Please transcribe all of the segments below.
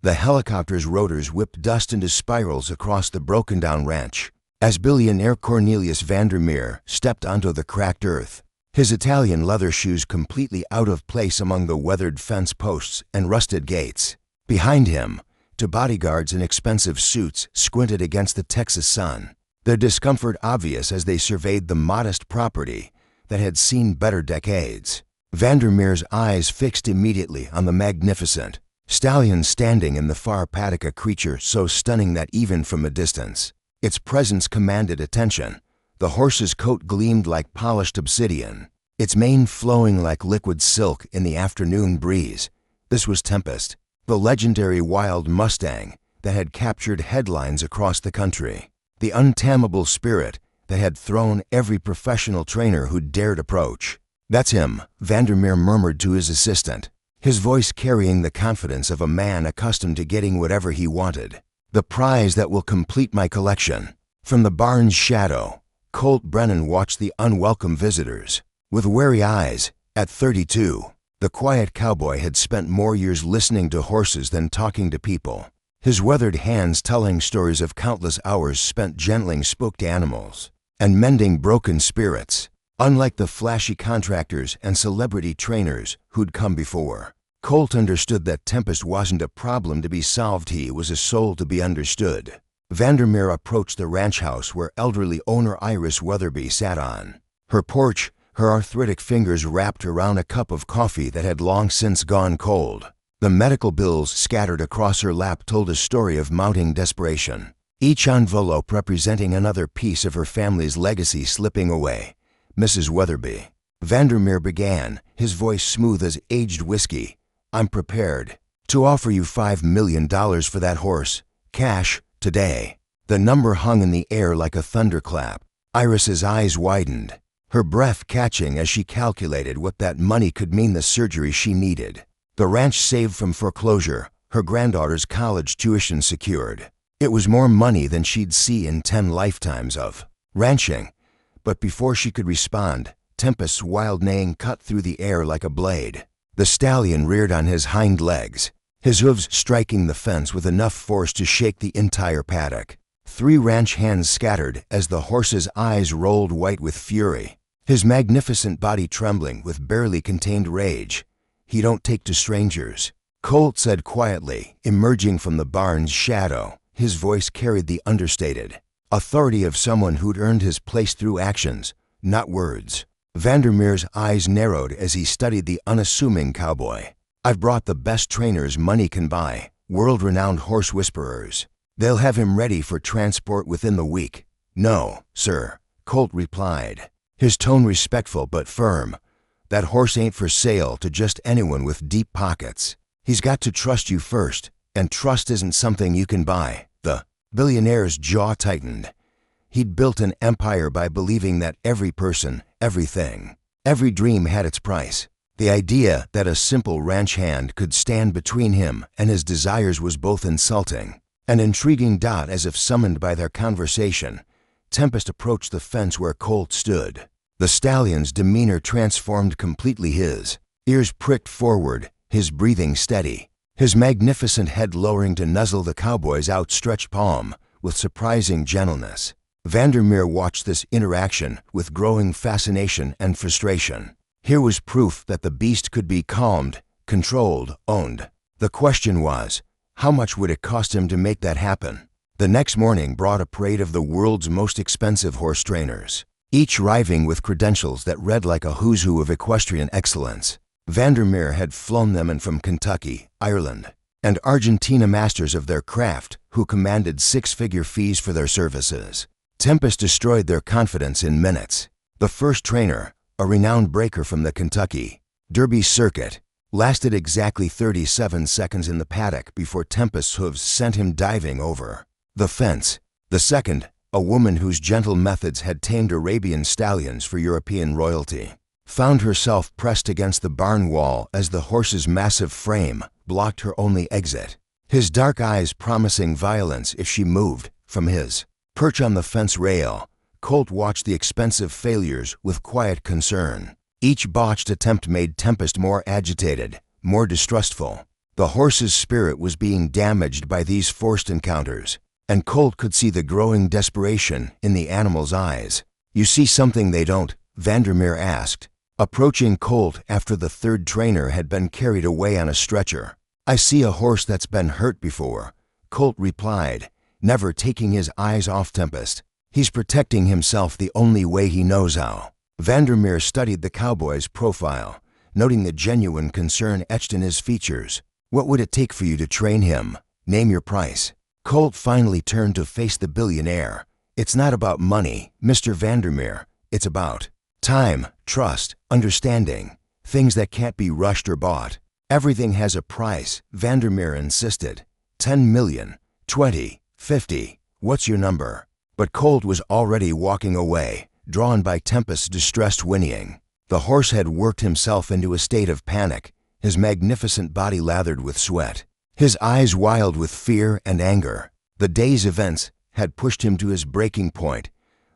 The helicopter's rotors whipped dust into spirals across the broken-down ranch. As billionaire Cornelius Vandermeer stepped onto the cracked earth, his Italian leather shoes completely out of place among the weathered fence posts and rusted gates. Behind him, two bodyguards in expensive suits squinted against the Texas sun, their discomfort obvious as they surveyed the modest property that had seen better decades. Vandermeer's eyes fixed immediately on the magnificent stallion standing in the far paddock, a creature so stunning that even from a distance, its presence commanded attention. The horse's coat gleamed like polished obsidian, its mane flowing like liquid silk in the afternoon breeze. This was Tempest, the legendary wild Mustang that had captured headlines across the country, the untamable spirit that had thrown every professional trainer who dared approach. "That's him," Vandermeer murmured to his assistant, his voice carrying the confidence of a man accustomed to getting whatever he wanted. "The prize that will complete my collection." From the barn's shadow, Colt Brennan watched the unwelcome visitors. With wary eyes, at 32, the quiet cowboy had spent more years listening to horses than talking to people, his weathered hands telling stories of countless hours spent gentling spooked animals and mending broken spirits. Unlike the flashy contractors and celebrity trainers who'd come before, Colt understood that Tempest wasn't a problem to be solved, he was a soul to be understood. Vandermeer approached the ranch house where elderly owner Iris Weatherby sat on her porch, her arthritic fingers wrapped around a cup of coffee that had long since gone cold. The medical bills scattered across her lap told a story of mounting desperation, each envelope representing another piece of her family's legacy slipping away. "Mrs. Weatherby," Vandermeer began, his voice smooth as aged whiskey, "I'm prepared to offer you $5 million for that horse, cash, today." The number hung in the air like a thunderclap. Iris's eyes widened, her breath catching as she calculated what that money could mean: the surgery she needed, the ranch saved from foreclosure, her granddaughter's college tuition secured. It was more money than she'd see in 10 lifetimes of ranching. But before she could respond, Tempest's wild neighing cut through the air like a blade. The stallion reared on his hind legs, his hooves striking the fence with enough force to shake the entire paddock. 3 ranch hands scattered as the horse's eyes rolled white with fury, his magnificent body trembling with barely contained rage. "He don't take to strangers," Colt said quietly, emerging from the barn's shadow. His voice carried the understated authority of someone who'd earned his place through actions, not words. Vandermeer's eyes narrowed as he studied the unassuming cowboy. "I've brought the best trainers money can buy, world-renowned horse whisperers. They'll have him ready for transport within the week." "No, sir," Colt replied, his tone respectful but firm. "That horse ain't for sale to just anyone with deep pockets. He's got to trust you first, and trust isn't something you can buy." The billionaire's jaw tightened. He'd built an empire by believing that every person, everything, every dream had its price. The idea that a simple ranch hand could stand between him and his desires was both insulting and intriguing. As if summoned by their conversation, Tempest approached the fence where Colt stood. The stallion's demeanor transformed completely. His ears pricked forward, his breathing steady, his magnificent head lowering to nuzzle the cowboy's outstretched palm with surprising gentleness. Vandermeer watched this interaction with growing fascination and frustration. Here was proof that the beast could be calmed, controlled, owned. The question was, how much would it cost him to make that happen? The next morning brought a parade of the world's most expensive horse trainers, each arriving with credentials that read like a who's who of equestrian excellence. Vandermeer had flown them in from Kentucky, Ireland, and Argentina, masters of their craft who commanded 6-figure fees for their services. Tempest destroyed their confidence in minutes. The first trainer, a renowned breaker from the Kentucky Derby circuit, lasted exactly 37 seconds in the paddock before Tempest's hooves sent him diving over the fence. The second, a woman whose gentle methods had tamed Arabian stallions for European royalty, found herself pressed against the barn wall as the horse's massive frame blocked her only exit, his dark eyes promising violence if she moved. From his perch on the fence rail, Colt watched the expensive failures with quiet concern. Each botched attempt made Tempest more agitated, more distrustful. The horse's spirit was being damaged by these forced encounters, and Colt could see the growing desperation in the animal's eyes. "You see something they don't?" Vandermeer asked, approaching Colt after the third trainer had been carried away on a stretcher. "I see a horse that's been hurt before," Colt replied, never taking his eyes off Tempest. "He's protecting himself the only way he knows how." Vandermeer studied the cowboy's profile, noting the genuine concern etched in his features. "What would it take for you to train him? Name your price." Colt finally turned to face the billionaire. "It's not about money, Mr. Vandermeer. It's about time, trust, understanding, things that can't be rushed or bought." "Everything has a price," Vandermeer insisted. 10 million, 20, 50, what's your number?" But Colt was already walking away, drawn by Tempest's distressed whinnying. The horse had worked himself into a state of panic, his magnificent body lathered with sweat, his eyes wild with fear and anger. The day's events had pushed him to his breaking point.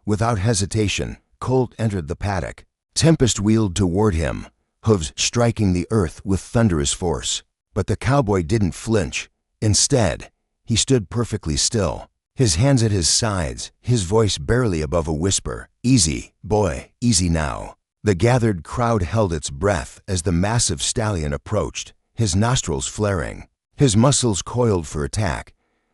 Without hesitation, Colt entered the paddock. Tempest wheeled toward him, hooves striking the earth with thunderous force. But the cowboy didn't flinch. Instead, he stood perfectly still, his hands at his sides, his voice barely above a whisper. "Easy, boy, easy now." The gathered crowd held its breath as the massive stallion approached, his nostrils flaring, his muscles coiled for attack.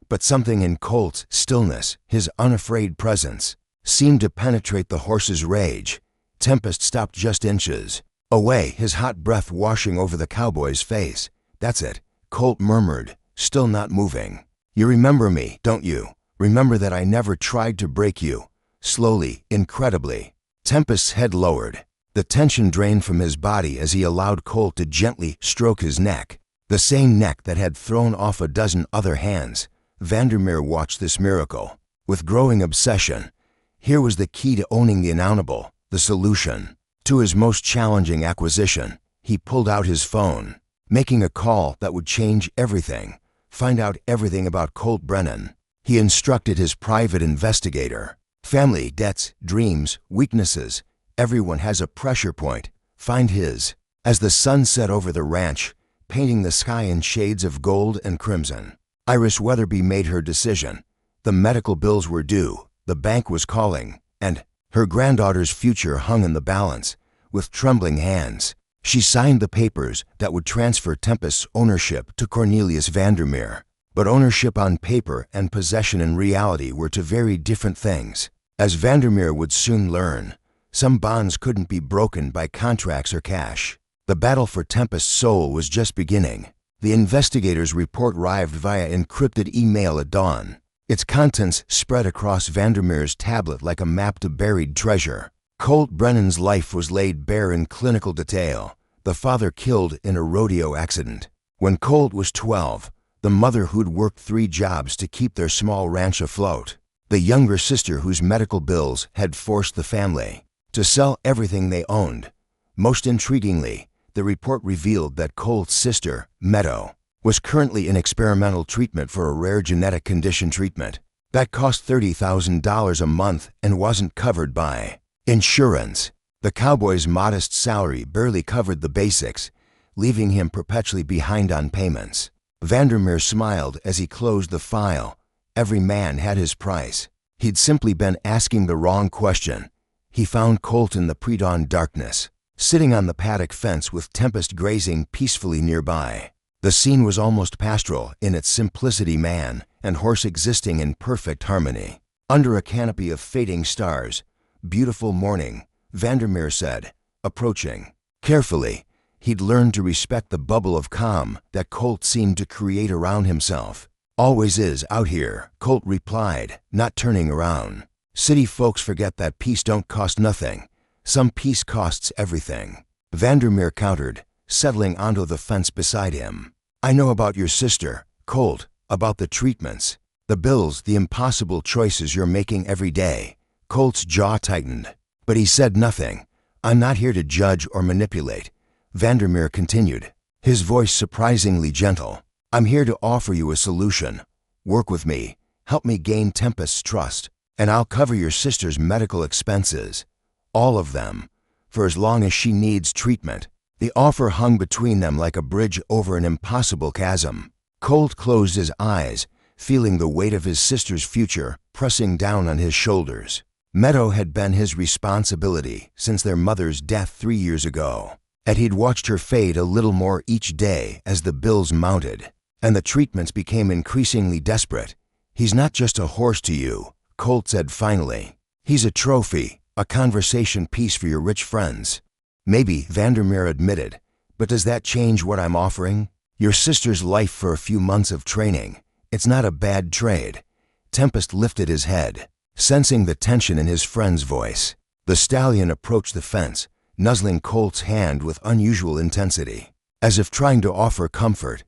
But something in Colt's stillness, his unafraid presence, seemed to penetrate the horse's rage. Tempest stopped just inches away, his hot breath washing over the cowboy's face. "That's it," Colt murmured, still not moving. "You remember me, don't you? Remember that I never tried to break you?" Slowly, incredibly, Tempest's head lowered. The tension drained from his body as he allowed Colt to gently stroke his neck, the same neck that had thrown off a dozen other hands. Vandermeer watched this miracle with growing obsession. Here was the key to owning the unknowable, the solution to his most challenging acquisition. He pulled out his phone, making a call that would change everything, find out everything about Colt Brennan. He instructed his private investigator. "Family, debts, dreams, weaknesses. Everyone has a pressure point. Find his." As the sun set over the ranch, painting the sky in shades of gold and crimson, Iris Weatherby made her decision. The medical bills were due, the bank was calling, and her granddaughter's future hung in the balance. With trembling hands, she signed the papers that would transfer Tempest's ownership to Cornelius Vandermeer. But ownership on paper and possession in reality were two very different things. As Vandermeer would soon learn, some bonds couldn't be broken by contracts or cash. The battle for Tempest's soul was just beginning. The investigator's report arrived via encrypted email at dawn. Its contents spread across Vandermeer's tablet like a map to buried treasure. Colt Brennan's life was laid bare in clinical detail. The father killed in a rodeo accident. When Colt was 12, the mother who'd worked 3 jobs to keep their small ranch afloat. The younger sister whose medical bills had forced the family to sell everything they owned. Most intriguingly, the report revealed that Colt's sister, Meadow, was currently in experimental treatment for a rare genetic condition treatment that cost $30,000 a month and wasn't covered by insurance. The cowboy's modest salary barely covered the basics, leaving him perpetually behind on payments. Vandermeer smiled as he closed the file. Every man had his price. He'd simply been asking the wrong question. He found Colt in the pre-dawn darkness, sitting on the paddock fence with Tempest grazing peacefully nearby. The scene was almost pastoral in its simplicity, man and horse existing in perfect harmony. Under a canopy of fading stars, "Beautiful morning," Vandermeer said, approaching. Carefully, he'd learned to respect the bubble of calm that Colt seemed to create around himself. "Always is out here," Colt replied, not turning around. "City folks forget that peace don't cost nothing. Some peace costs everything." Vandermeer countered, settling onto the fence beside him. "I know about your sister, Colt, about the treatments, the bills, the impossible choices you're making every day." Colt's jaw tightened, but he said nothing. "I'm not here to judge or manipulate," Vandermeer continued, his voice surprisingly gentle. "I'm here to offer you a solution. Work with me, help me gain Tempest's trust, and I'll cover your sister's medical expenses. All of them, for as long as she needs treatment." The offer hung between them like a bridge over an impossible chasm. Colt closed his eyes, feeling the weight of his sister's future pressing down on his shoulders. Meadow had been his responsibility since their mother's death 3 years ago, and he'd watched her fade a little more each day as the bills mounted, and the treatments became increasingly desperate. "He's not just a horse to you," Colt said finally. "He's a trophy, a conversation piece for your rich friends." "Maybe," Vandermeer admitted, "but does that change what I'm offering? Your sister's life for a few months of training. It's not a bad trade." Tempest lifted his head, sensing the tension in his friend's voice. The stallion approached the fence, nuzzling Colt's hand with unusual intensity, as if trying to offer comfort.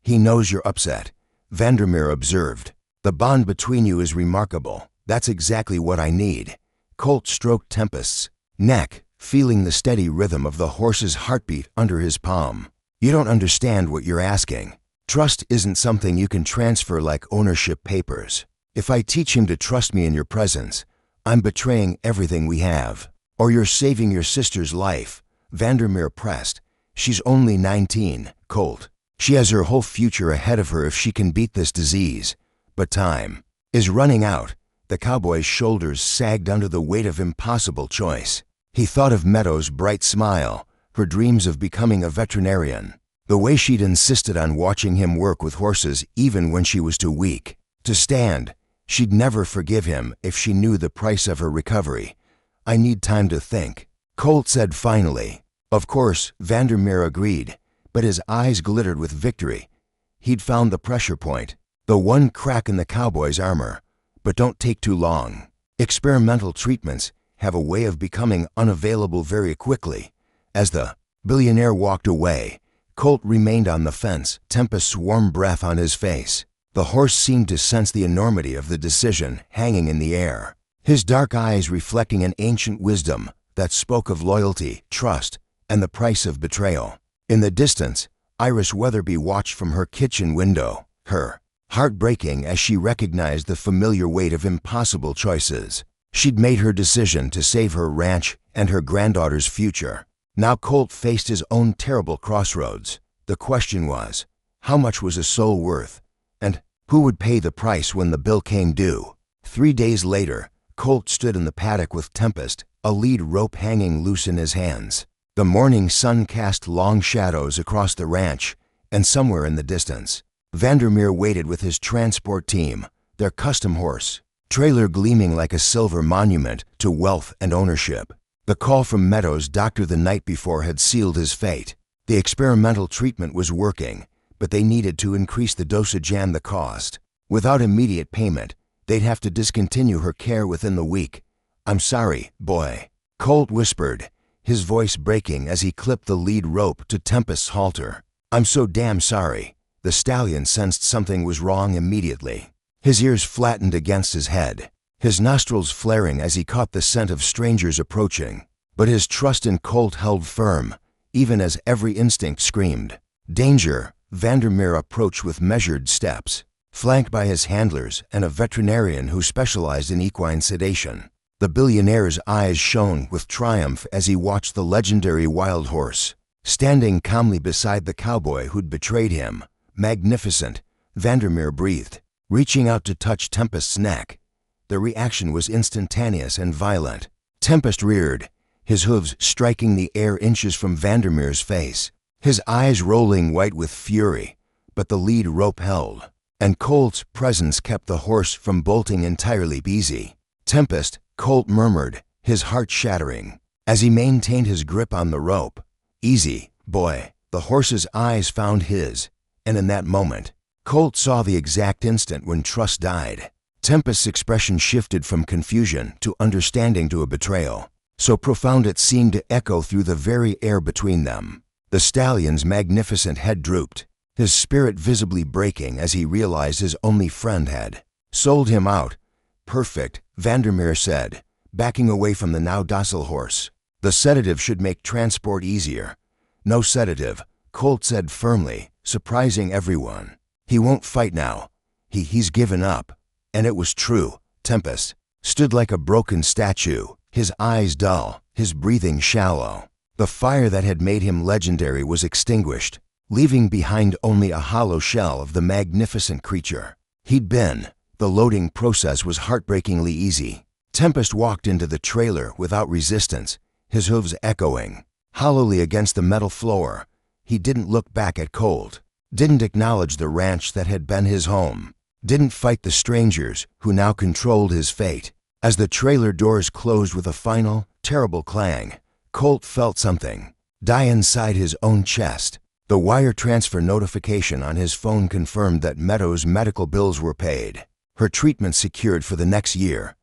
"He knows you're upset," Vandermeer observed. "The bond between you is remarkable. That's exactly what I need." Colt stroked Tempest's neck, feeling the steady rhythm of the horse's heartbeat under his palm. "You don't understand what you're asking. Trust isn't something you can transfer like ownership papers. If I teach him to trust me in your presence, I'm betraying everything we have. Or you're saving your sister's life," Vandermeer pressed. "She's only 19, Colt. She has her whole future ahead of her if she can beat this disease. But time is running out." The cowboy's shoulders sagged under the weight of impossible choice. He thought of Meadow's bright smile, her dreams of becoming a veterinarian, the way she'd insisted on watching him work with horses even when she was too weak to stand. She'd never forgive him if she knew the price of her recovery. "I need time to think," Colt said finally. "Of course," Vandermeer agreed, but his eyes glittered with victory. He'd found the pressure point, the one crack in the cowboy's armor. "But don't take too long. Experimental treatments have a way of becoming unavailable very quickly." As the billionaire walked away, Colt remained on the fence, Tempest's warm breath on his face. The horse seemed to sense the enormity of the decision hanging in the air, his dark eyes reflecting an ancient wisdom that spoke of loyalty, trust, and the price of betrayal. In the distance, Iris Weatherby watched from her kitchen window, her heart breaking as she recognized the familiar weight of impossible choices. She'd made her decision to save her ranch and her granddaughter's future. Now Colt faced his own terrible crossroads. The question was, how much was a soul worth? And who would pay the price when the bill came due? 3 days later, Colt stood in the paddock with Tempest, a lead rope hanging loose in his hands. The morning sun cast long shadows across the ranch, and somewhere in the distance, Vandermeer waited with his transport team, their custom horse trailer gleaming like a silver monument to wealth and ownership. The call from Meadow's doctor the night before had sealed his fate. The experimental treatment was working, but they needed to increase the dosage and the cost. Without immediate payment, they'd have to discontinue her care within the week. "I'm sorry, boy," Colt whispered, his voice breaking as he clipped the lead rope to Tempest's halter. "I'm so damn sorry." The stallion sensed something was wrong immediately. His ears flattened against his head, his nostrils flaring as he caught the scent of strangers approaching. But his trust in Colt held firm, even as every instinct screamed danger. Vandermeer approached with measured steps, flanked by his handlers and a veterinarian who specialized in equine sedation. The billionaire's eyes shone with triumph as he watched the legendary wild horse, standing calmly beside the cowboy who'd betrayed him. "Magnificent," Vandermeer breathed, reaching out to touch Tempest's neck. The reaction was instantaneous and violent. Tempest reared, his hooves striking the air inches from Vandermeer's face, his eyes rolling white with fury, but the lead rope held, and Colt's presence kept the horse from bolting entirely. "Easy, Tempest," Colt murmured, his heart shattering, as he maintained his grip on the rope. "Easy, boy." The horse's eyes found his, and in that moment, Colt saw the exact instant when trust died. Tempest's expression shifted from confusion to understanding to a betrayal, so profound it seemed to echo through the very air between them. The stallion's magnificent head drooped, his spirit visibly breaking as he realized his only friend had sold him out. "Perfect," Vandermeer said, backing away from the now docile horse. "The sedative should make transport easier." "No sedative," Colt said firmly, surprising everyone. "He won't fight now. He's given up." And it was true. Tempest stood like a broken statue, his eyes dull, his breathing shallow. The fire that had made him legendary was extinguished, leaving behind only a hollow shell of the magnificent creature he'd been. The loading process was heartbreakingly easy. Tempest walked into the trailer without resistance, his hooves echoing hollowly against the metal floor. He didn't look back at Colt, didn't acknowledge the ranch that had been his home, didn't fight the strangers who now controlled his fate. As the trailer doors closed with a final, terrible clang, Colt felt something die inside his own chest. The wire transfer notification on his phone confirmed that Meadows' medical bills were paid, her treatment secured for the next year.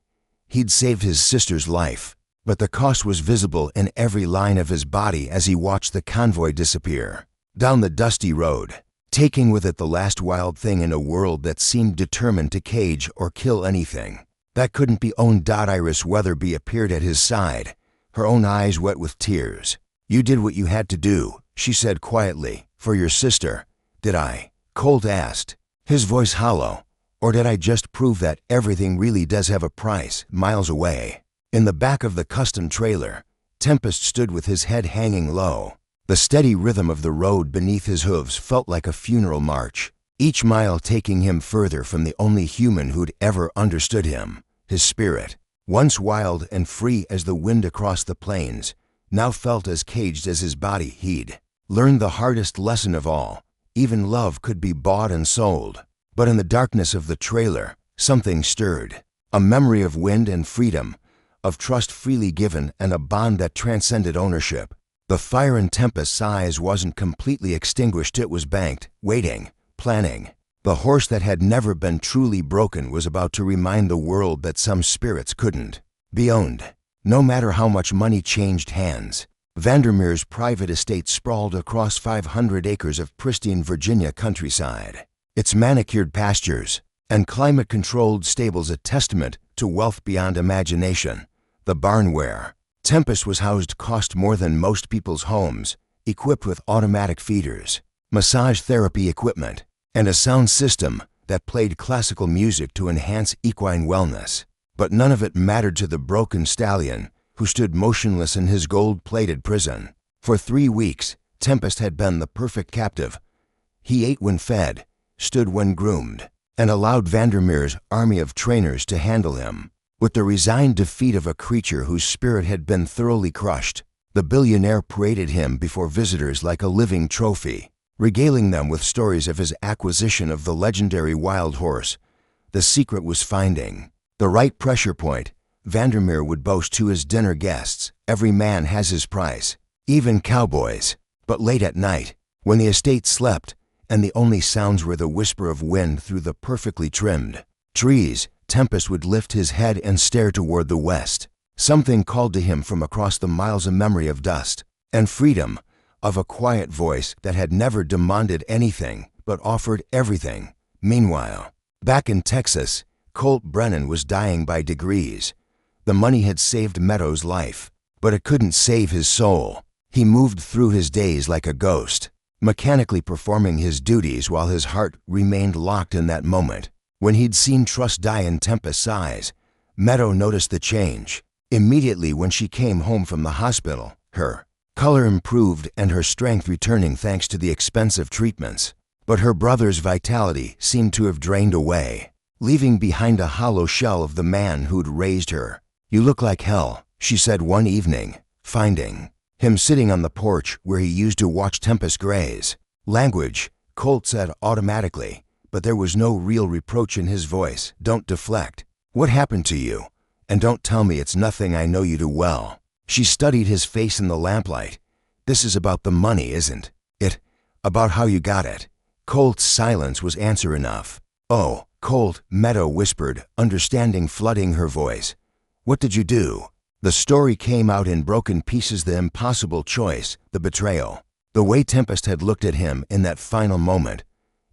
He'd saved his sister's life, but the cost was visible in every line of his body as he watched the convoy disappear down the dusty road, taking with it the last wild thing in a world that seemed determined to cage or kill anything that couldn't be owned. Iris Weatherby appeared at his side, her own eyes wet with tears. "You did what you had to do," she said quietly, "for your sister." "Did I?" Colt asked, his voice hollow. "Or did I just prove that everything really does have a price?" Miles away, in the back of the custom trailer, Tempest stood with his head hanging low. The steady rhythm of the road beneath his hooves felt like a funeral march, each mile taking him further from the only human who'd ever understood him. His spirit, once wild and free as the wind across the plains, now felt as caged as his body. He'd learned the hardest lesson of all: even love could be bought and sold. But in the darkness of the trailer, something stirred, a memory of wind and freedom, of trust freely given and a bond that transcended ownership. The fire in Tempest's eyes wasn't completely extinguished, it was banked, waiting, planning. The horse that had never been truly broken was about to remind the world that some spirits couldn't be owned, no matter how much money changed hands. Vandermeer's private estate sprawled across 500 acres of pristine Virginia countryside, its manicured pastures and climate-controlled stables a testament to wealth beyond imagination. The barn where Tempest was housed cost more than most people's homes, equipped with automatic feeders, massage therapy equipment, and a sound system that played classical music to enhance equine wellness. But none of it mattered to the broken stallion who stood motionless in his gold-plated prison. For 3 weeks, Tempest had been the perfect captive. He ate when fed, stood when groomed, and allowed Vandermeer's army of trainers to handle him. With the resigned defeat of a creature whose spirit had been thoroughly crushed, the billionaire paraded him before visitors like a living trophy, regaling them with stories of his acquisition of the legendary wild horse. The secret was finding the right pressure point. Vandermeer would boast to his dinner guests, "Every man has his price, even cowboys." But late at night, when the estate slept, and the only sounds were the whisper of wind through the perfectly trimmed trees, Tempest would lift his head and stare toward the west. Something called to him from across the miles, a memory of dust and freedom, of a quiet voice that had never demanded anything but offered everything. Meanwhile, back in Texas, Colt Brennan was dying by degrees. The money had saved Meadows' life, but it couldn't save his soul. He moved through his days like a ghost, mechanically performing his duties while his heart remained locked in that moment. When he'd seen trust die in Tempest's eyes, Meadow noticed the change. Immediately when she came home from the hospital, her color improved and her strength returning thanks to the expensive treatments. But her brother's vitality seemed to have drained away, leaving behind a hollow shell of the man who'd raised her. "You look like hell," she said one evening, finding him sitting on the porch where he used to watch Tempest graze. "Language," Colt said automatically, but there was no real reproach in his voice. "Don't deflect. What happened to you? And don't tell me it's nothing I know you too well." She studied his face in the lamplight. "This is about the money, isn't it? About how you got it?" Colt's silence was answer enough. "Oh, Colt," Meadow whispered, understanding flooding her voice. "What did you do?" The story came out in broken pieces: the impossible choice, the betrayal, the way Tempest had looked at him in that final moment.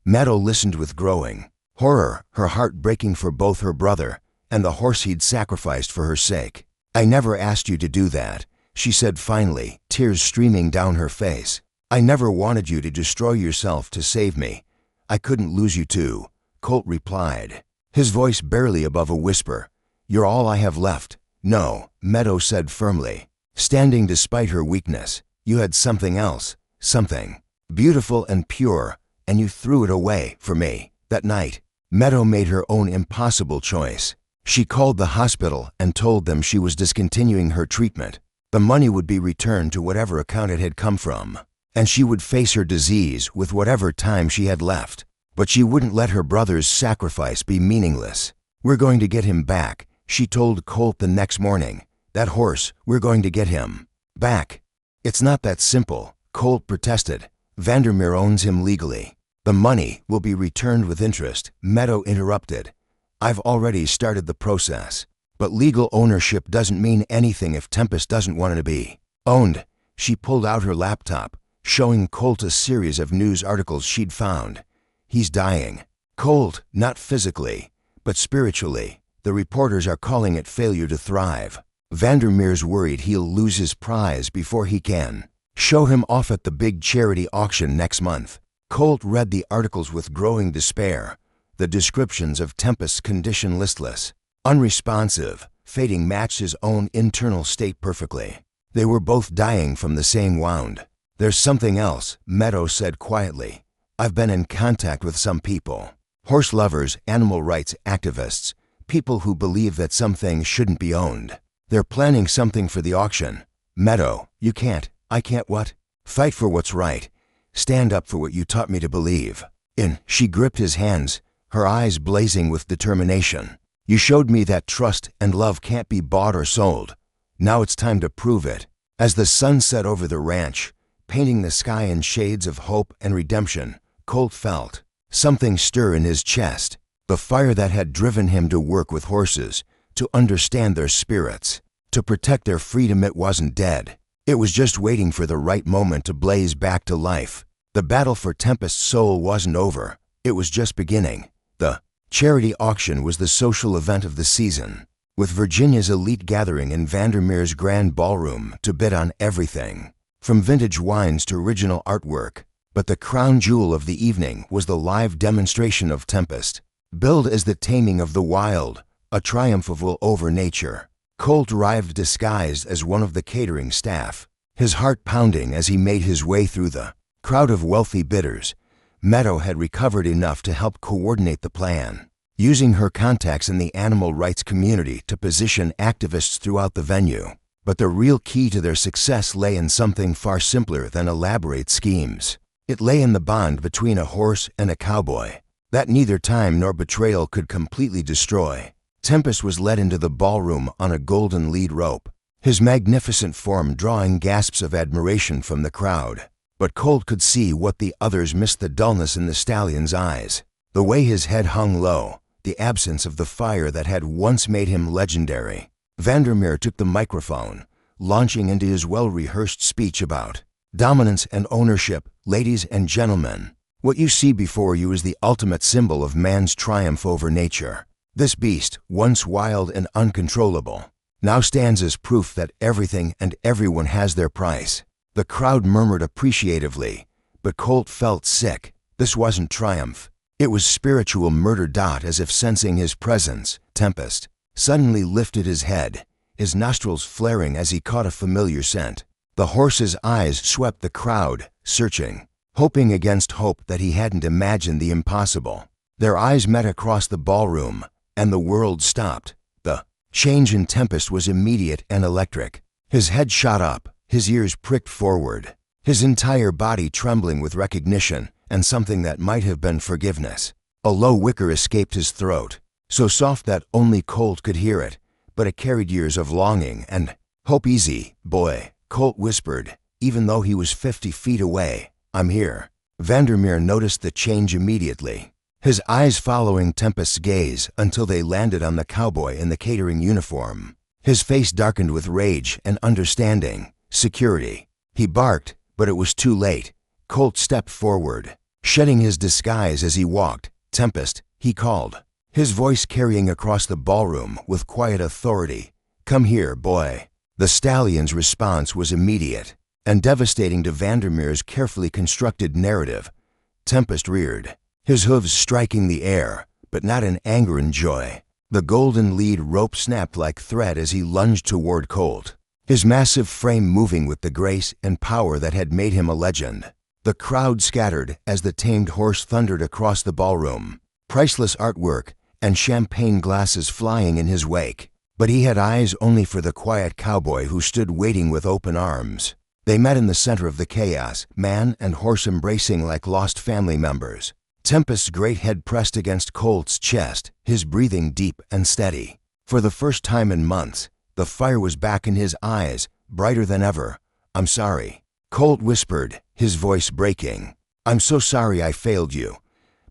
Meadow listened with growing horror, her heart breaking for both her brother and the horse he'd sacrificed for her sake. "I never asked you to do that," she said finally, tears streaming down her face. "I never wanted you to destroy yourself to save me. I couldn't lose you too," Colt replied, his voice barely above a whisper. "You're all I have left." "No," Meadow said firmly, standing despite her weakness. You had something else, something beautiful and pure, and you threw it away for me that night. Meadow made her own impossible choice. She called the hospital and told them she was discontinuing her treatment. The money would be returned to whatever account it had come from, and she would face her disease with whatever time she had left. But she wouldn't let her brother's sacrifice be meaningless. We're going to get him back, she told Colt the next morning. That horse, we're going to get him back. It's not that simple, Colt protested. Vandermeer owns him legally. The money will be returned with interest, Meadow interrupted. I've already started the process. But legal ownership doesn't mean anything if Tempest doesn't want it to be owned. She pulled out her laptop, showing Colt a series of news articles she'd found. He's dying. Colt, not physically, but spiritually. The reporters are calling it failure to thrive. Vandermeer's worried he'll lose his prize before he can show him off at the big charity auction next month. Colt read the articles with growing despair. The descriptions of Tempest's condition listless, unresponsive, fading matched his own internal state perfectly. They were both dying from the same wound. There's something else, Meadow said quietly. I've been in contact with some people. Horse lovers, animal rights activists, people who believe that some things shouldn't be owned. They're planning something for the auction. Meadow, you can't, I can't what? Fight for what's right. Stand up for what you taught me to believe in. She gripped his hands, her eyes blazing with determination. You showed me that trust and love can't be bought or sold. Now it's time to prove it. As the sun set over the ranch, painting the sky in shades of hope and redemption, Colt felt something stir in his chest. The fire that had driven him to work with horses, to understand their spirits, to protect their freedom, it wasn't dead. It was just waiting for the right moment to blaze back to life. The battle for Tempest's soul wasn't over. It was just beginning. The charity auction was the social event of the season, with Virginia's elite gathering in Vandermeer's grand ballroom to bid on everything, from vintage wines to original artwork. But the crown jewel of the evening was the live demonstration of Tempest, billed as the taming of the wild, a triumph of will over nature. Colt arrived disguised as one of the catering staff, his heart pounding as he made his way through the crowd of wealthy bidders. Meadow had recovered enough to help coordinate the plan, using her contacts in the animal rights community to position activists throughout the venue. But the real key to their success lay in something far simpler than elaborate schemes. It lay in the bond between a horse and a cowboy that neither time nor betrayal could completely destroy. Tempest was led into the ballroom on a golden lead rope, his magnificent form drawing gasps of admiration from the crowd. But Colt could see what the others missed: the dullness in the stallion's eyes, the way his head hung low, the absence of the fire that had once made him legendary. Vandermeer took the microphone, launching into his well-rehearsed speech about dominance and ownership. Ladies and gentlemen, what you see before you is the ultimate symbol of man's triumph over nature. This beast, once wild and uncontrollable, now stands as proof that everything and everyone has their price. The crowd murmured appreciatively, but Colt felt sick. This wasn't triumph. It was spiritual murder. As if sensing his presence, Tempest suddenly lifted his head, his nostrils flaring as he caught a familiar scent. The horse's eyes swept the crowd, searching, hoping against hope that he hadn't imagined the impossible. Their eyes met across the ballroom, and the world stopped. The change in Tempest was immediate and electric. His head shot up, his ears pricked forward, his entire body trembling with recognition and something that might have been forgiveness. A low whicker escaped his throat, so soft that only Colt could hear it, but it carried years of longing and hope. Easy, boy, Colt whispered, even though he was 50 feet away. I'm here. Vandermeer noticed the change immediately, his eyes following Tempest's gaze until they landed on the cowboy in the catering uniform. His face darkened with rage and understanding. Security. He barked, but it was too late. Colt stepped forward, shedding his disguise as he walked. Tempest, he called, his voice carrying across the ballroom with quiet authority. Come here, boy. The stallion's response was immediate and devastating to Vandermeer's carefully constructed narrative. Tempest reared, his hooves striking the air, but not in anger and joy. The golden lead rope snapped like thread as he lunged toward Colt. his massive frame moving with the grace and power that had made him a legend. The crowd scattered as the tamed horse thundered across the ballroom, priceless artwork and champagne glasses flying in his wake. But he had eyes only for the quiet cowboy who stood waiting with open arms. They met in the center of the chaos, man and horse embracing like lost family members. Tempest's great head pressed against Colt's chest, his breathing deep and steady. For the first time in months, the fire was back in his eyes, brighter than ever. "I'm sorry," Colt whispered, his voice breaking. "I'm so sorry I failed you."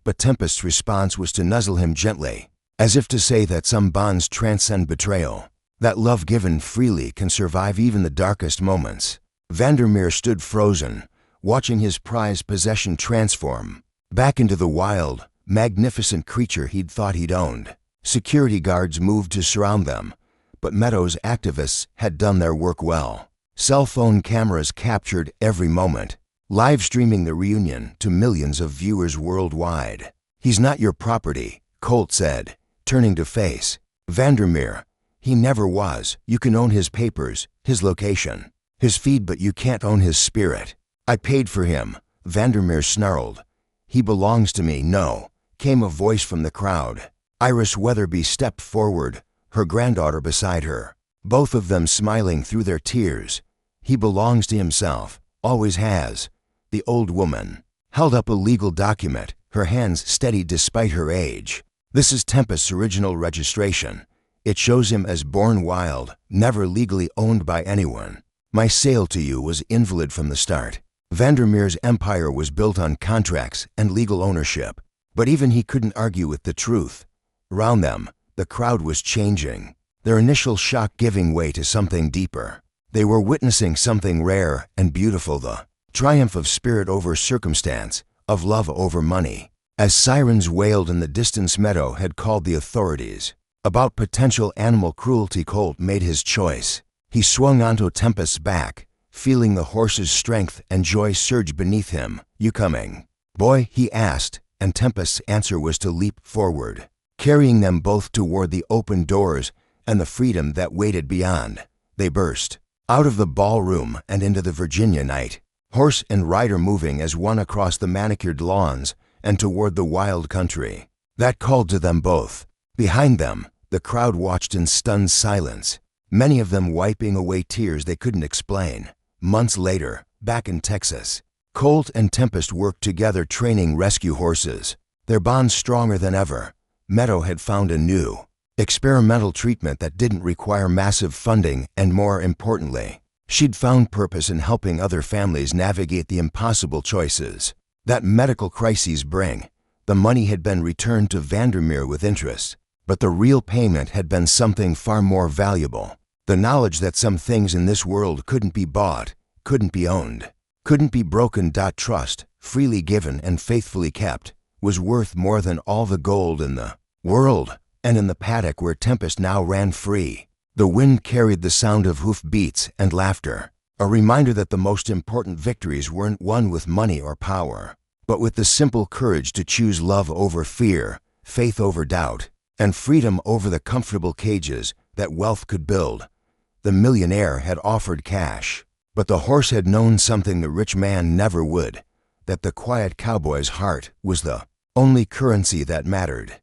But Tempest's response was to nuzzle him gently, as if to say that some bonds transcend betrayal, that love given freely can survive even the darkest moments. Vandermeer stood frozen, watching his prized possession transform back into the wild, magnificent creature he'd thought he'd owned. Security guards moved to surround them, but Meadows' activists had done their work well. Cell phone cameras captured every moment, live streaming the reunion to millions of viewers worldwide. "He's not your property," Colt said, turning to face Vandermeer. "He never was. You can own his papers, his location, his feed, but you can't own his spirit." "I paid for him," Vandermeer snarled. "He belongs to me." "No," came a voice from the crowd. Iris Weatherby stepped forward, her granddaughter beside her, both of them smiling through their tears. "He belongs to himself, always has." The old woman held up a legal document, her hands steady despite her age. "This is Tempest's original registration. It shows him as born wild, never legally owned by anyone. My sale to you was invalid from the start." Vandermeer's empire was built on contracts and legal ownership, but even he couldn't argue with the truth. Around them, the crowd was changing, their initial shock giving way to something deeper. They were witnessing something rare and beautiful, the triumph of spirit over circumstance, of love over money. As sirens wailed in the distance, Meadow had called the authorities. About potential animal cruelty, Colt made his choice. He swung onto Tempest's back, feeling the horse's strength and joy surge beneath him. "You coming, boy?" he asked, and Tempest's answer was to leap forward, carrying them both toward the open doors and the freedom that waited beyond. They burst out of the ballroom and into the Virginia night, horse and rider moving as one across the manicured lawns and toward the wild country that called to them both. Behind them, the crowd watched in stunned silence, many of them wiping away tears they couldn't explain. Months later, back in Texas, Colt and Tempest worked together training rescue horses, their bond stronger than ever. Meadow had found a new, experimental treatment that didn't require massive funding, and more importantly, she'd found purpose in helping other families navigate the impossible choices that medical crises bring. The money had been returned to Vandermeer with interest, but the real payment had been something far more valuable. The knowledge that some things in this world couldn't be bought, couldn't be owned, couldn't be broken. Trust, freely given and faithfully kept, was worth more than all the gold in the world. And in the paddock where Tempest now ran free, the wind carried the sound of hoof beats and laughter, a reminder that the most important victories weren't won with money or power, but with the simple courage to choose love over fear, faith over doubt, and freedom over the comfortable cages that wealth could build. The millionaire had offered cash, but the horse had known something the rich man never would, that the quiet cowboy's heart was the only currency that mattered.